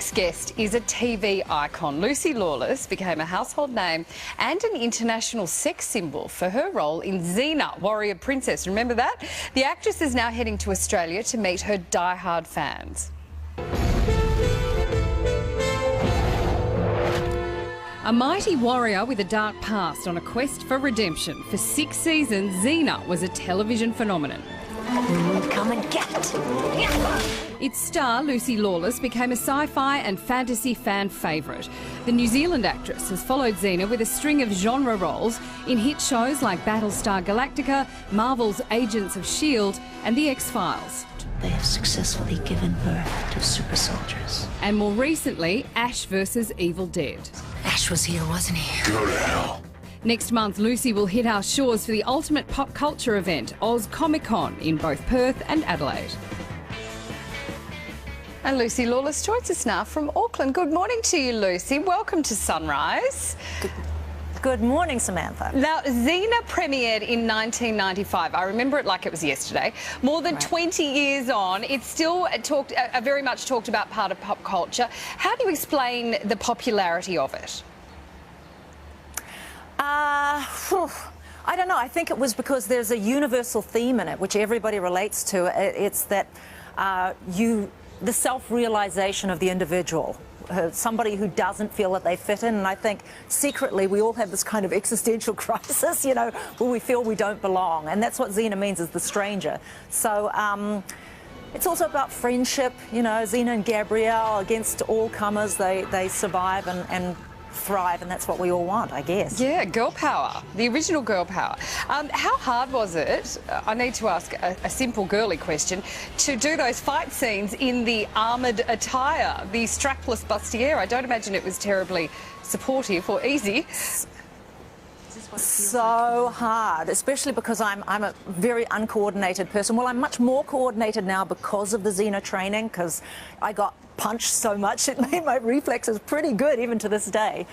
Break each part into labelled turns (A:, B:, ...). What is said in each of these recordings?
A: next guest is a TV icon. Lucy Lawless became a household name and an international sex symbol for her role in Xena, Warrior Princess. Remember that? The actress is now heading to Australia to meet her die-hard fans. A mighty warrior with a dark past on a quest for redemption. For 6 seasons, Xena was a television phenomenon.
B: Come and get it.
A: Its star, Lucy Lawless, became a sci-fi and fantasy fan favourite. The New Zealand actress has followed Xena with a string of genre roles in hit shows like Battlestar Galactica, Marvel's Agents of S.H.I.E.L.D. and The X-Files.
B: They have successfully given birth to super soldiers.
A: And more recently, Ash vs Evil Dead.
B: Ash was here, wasn't he?
C: Go to hell.
A: Next month, Lucy will hit our shores for the ultimate pop culture event, Oz Comic Con, in both Perth and Adelaide. And Lucy Lawless joins us now from Auckland. Good morning to you, Lucy. Welcome to Sunrise.
D: Good morning, Samantha.
A: Now, Xena premiered in 1995. I remember it like it was yesterday. More than 20 years on, it's still a very much talked about part of pop culture. How do you explain the popularity of it?
D: I don't know. I think it was because there's a universal theme in it, which everybody relates to. It's that the self-realization of the individual. Somebody who doesn't feel that they fit in, and I think secretly we all have this kind of existential crisis, you know, where we feel we don't belong, and that's what Xena means, is the stranger. So it's also about friendship, you know, Xena and Gabrielle, against all comers, they survive and thrive, and that's what we all want, I guess.
A: Yeah, girl power, the original girl power. How hard was it, I need to ask a simple girly question, to do those fight scenes in the armoured attire, the strapless bustier? I don't imagine it was terribly supportive or easy.
D: So hard, especially because I'm a very uncoordinated person. Well, I'm much more coordinated now because of the Xena training, because I got punched so much it made my reflexes pretty good even to this day.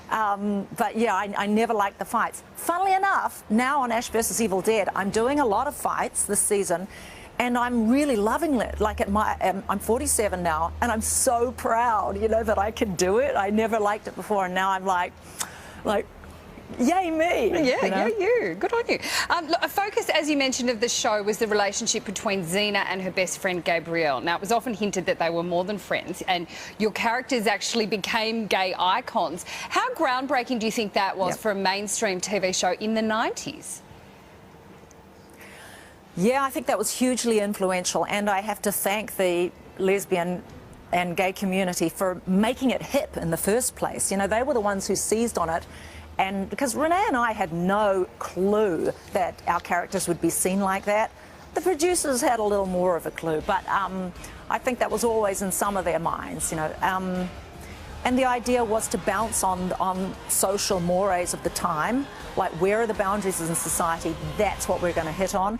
D: But yeah, I never liked the fights. Funnily enough, now on Ash vs Evil Dead, I'm doing a lot of fights this season, and I'm really loving it. Like I'm 47 now, and I'm so proud, you know, that I can do it. I never liked it before, and now I'm like. Yay me!
A: Yeah,
D: you know?
A: yeah, you. Good on you. Look, a focus, as you mentioned, of the show was the relationship between Xena and her best friend Gabrielle. Now, it was often hinted that they were more than friends, and your characters actually became gay icons. How groundbreaking do you think that was for a mainstream TV show in the 90s?
D: Yeah, I think that was hugely influential, and I have to thank the lesbian and gay community for making it hip in the first place. You know, they were the ones who seized on it. And because Renee and I had no clue that our characters would be seen like that. The producers had a little more of a clue, but I think that was always in some of their minds, you know. And the idea was to bounce on social mores of the time, like where are the boundaries in society, that's what we're going to hit on.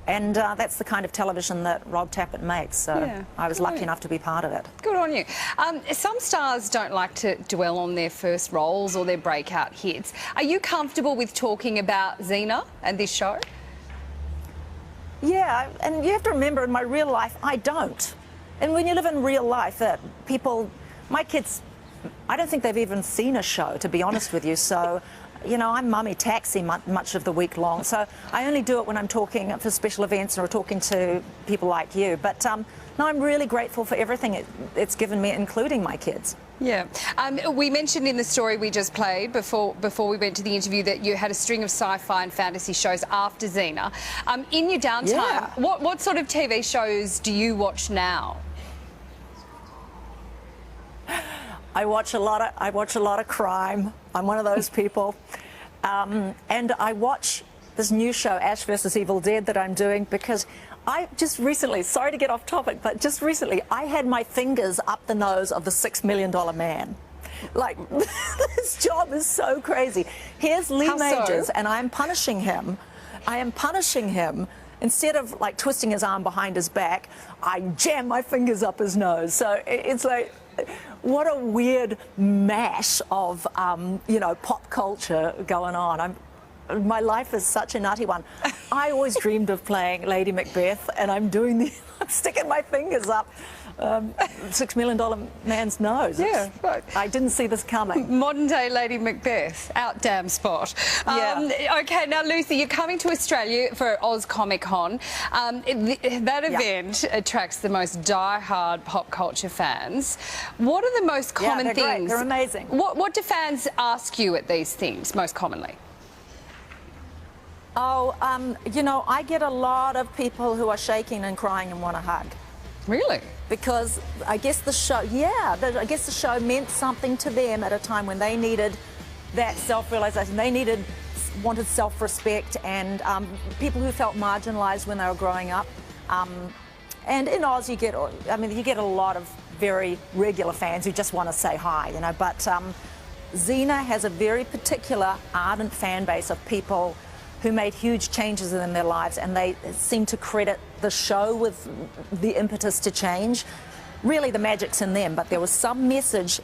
D: And that's the kind of television that Rob Tappert makes, so yeah, I was lucky enough to be part of it.
A: Good on you. Some stars don't like to dwell on their first roles or their breakout hits. Are you comfortable with talking about Xena and this show?
D: Yeah, and you have to remember, in my real life, I don't. And when you live in real life, my kids, I don't think they've even seen a show, to be honest with you, so... You know, I'm mummy taxi much of the week long, so I only do it when I'm talking for special events or talking to people like you. But no, I'm really grateful for everything it's given me, including my kids.
A: Yeah. We mentioned in the story we just played before we went to the interview that you had a string of sci-fi and fantasy shows after Xena. In your downtime, what sort of TV shows do you watch now?
D: I watch a lot of crime. I'm one of those people. And I watch this new show, Ash vs Evil Dead, that I'm doing because I just recently, sorry to get off topic, but just recently I had my fingers up the nose of the $6 million man. Like, this job is so crazy. Here's Lee Majors, and I'm punishing him. I am punishing him. Instead of like twisting his arm behind his back, I jam my fingers up his nose. So it's like, what a weird mash of, you know, pop culture going on. My life is such a nutty one. I always dreamed of playing Lady Macbeth, and I'm sticking my fingers up $6 million man's nose.
A: Yeah, right.
D: I didn't see this coming.
A: Modern day Lady Macbeth, out damn spot.
D: Yeah.
A: Okay, now Lucy, you're coming to Australia for Oz Comic Con. That event attracts the most die-hard pop culture fans. What are the most common
D: they're
A: things?
D: Great. They're amazing.
A: What do fans ask you at these things most commonly?
D: Oh, you know, I get a lot of people who are shaking and crying and want a hug.
A: Really?
D: Because I guess the show, I guess the show meant something to them at a time when they needed that self-realization. They wanted self-respect, and people who felt marginalized when they were growing up. And in Oz, you get a lot of very regular fans who just want to say hi, you know. But Xena has a very particular, ardent fan base of people who made huge changes in their lives, and they seem to credit the show with the impetus to change. Really, the magic's in them, but there was some message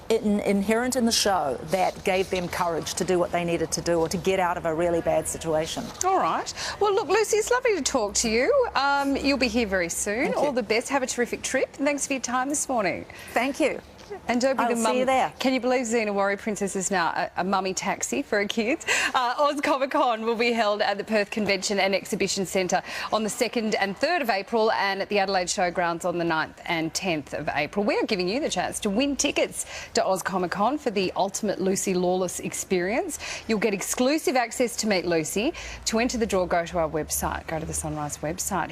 D: inherent in the show that gave them courage to do what they needed to do, or to get out of a really bad situation.
A: All right. Well, look, Lucy, it's lovely to talk to you. You'll be here very soon. All the best. Have a terrific trip. And thanks for your time this morning.
D: Thank you.
A: And don't be
D: I'll
A: the mum.
D: see you there.
A: Can you believe Xena Warrior Princess is now a mummy taxi for her kids? Oz Comic Con will be held at the Perth Convention and Exhibition Centre on the 2nd and 3rd of April, and at the Adelaide Showgrounds on the 9th and 10th of April. We are giving you the chance to win tickets to Oz Comic Con for the ultimate Lucy Lawless experience. You'll get exclusive access to meet Lucy. To enter the draw, go to our website, go to the Sunrise website.